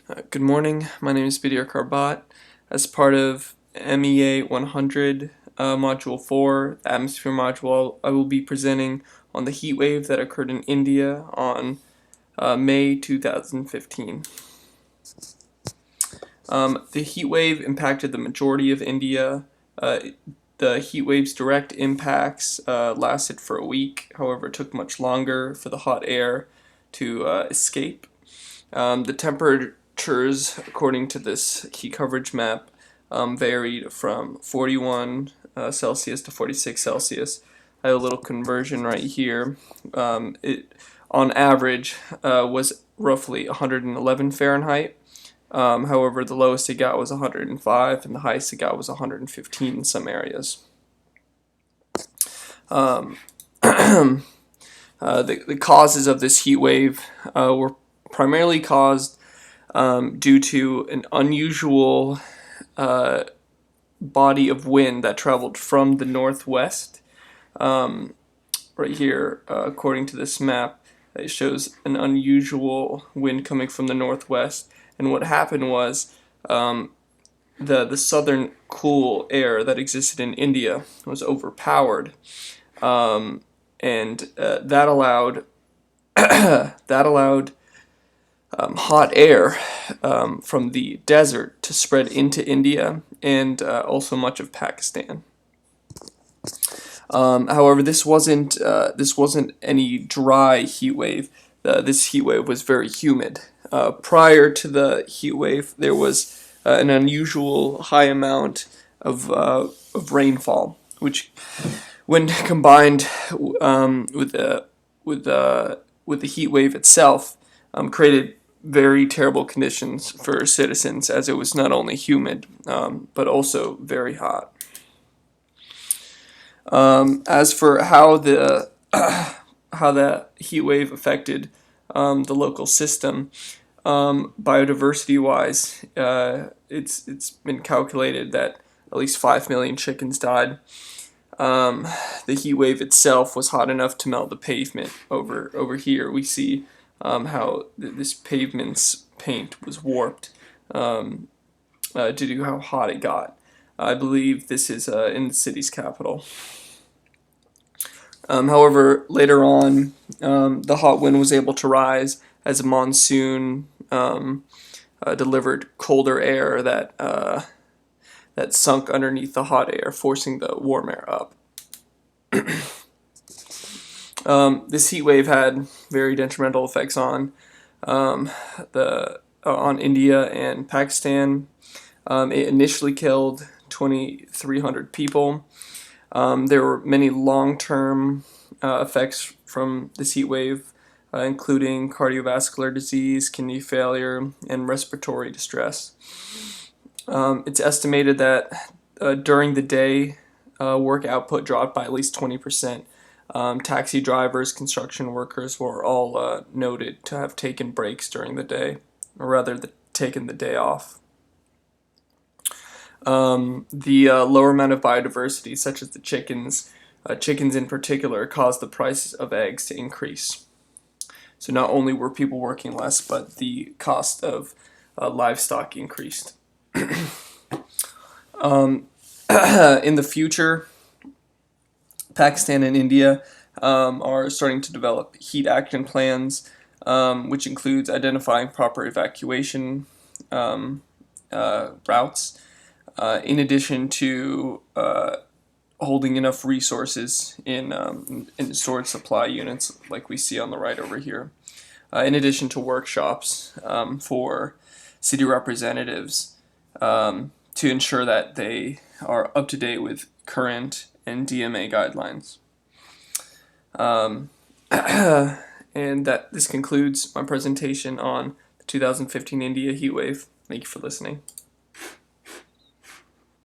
Good morning, my name is Bidir Karbat. As part of MEA 100 Module 4, the Atmosphere Module, I will be presenting on the heat wave that occurred in India on May 2015. The heat wave impacted the majority of India. The heat wave's direct impacts lasted for a week, however it took much longer for the hot air to escape. The temperatures, according to this heat coverage map, varied from 41 Celsius to 46 Celsius. I have a little conversion right here. It, on average, was roughly 111 Fahrenheit. However, the lowest it got was 105, and the highest it got was 115 in some areas. The causes of this heat wave were primarily caused due to an unusual body of wind that traveled from the northwest. Right here, according to this map, it shows an unusual wind coming from the northwest. And what happened was the southern cool air that existed in India was overpowered, and that allowed hot air from the desert to spread into India and also much of Pakistan. However, this wasn't any dry heat wave. This heat wave was very humid. Prior to the heat wave, there was an unusual high amount of rainfall, which, when combined with the heat wave itself, created very terrible conditions for citizens, as it was not only humid but also very hot. As for how the heat wave affected the local system, biodiversity-wise, it's been calculated that at least 5 million chickens died. The heat wave itself was hot enough to melt the pavement. Over here, we see how this pavement's paint was warped due to how hot it got. I believe this is in the city's capital. However, later on, the hot wind was able to rise as a monsoon delivered colder air that sunk underneath the hot air, forcing the warm air up. This heat wave had very detrimental effects on India and Pakistan. It initially killed 2,300 people. There were many long-term effects from this heat wave, including cardiovascular disease, kidney failure, and respiratory distress. It's estimated that during the day, work output dropped by at least 20%. Taxi drivers, construction workers were all noted to have taken breaks during the day, or rather taken the day off. The lower amount of biodiversity, such as the chickens in particular, caused the price of eggs to increase. So not only were people working less, but the cost of livestock increased. In the future, Pakistan and India are starting to develop heat action plans, which includes identifying proper evacuation routes, in addition to holding enough resources in stored supply units like we see on the right over here, in addition to workshops for city representatives to ensure that they are up to date with current and DMA guidelines. And this concludes my presentation on the 2015 India heat wave. Thank you for listening.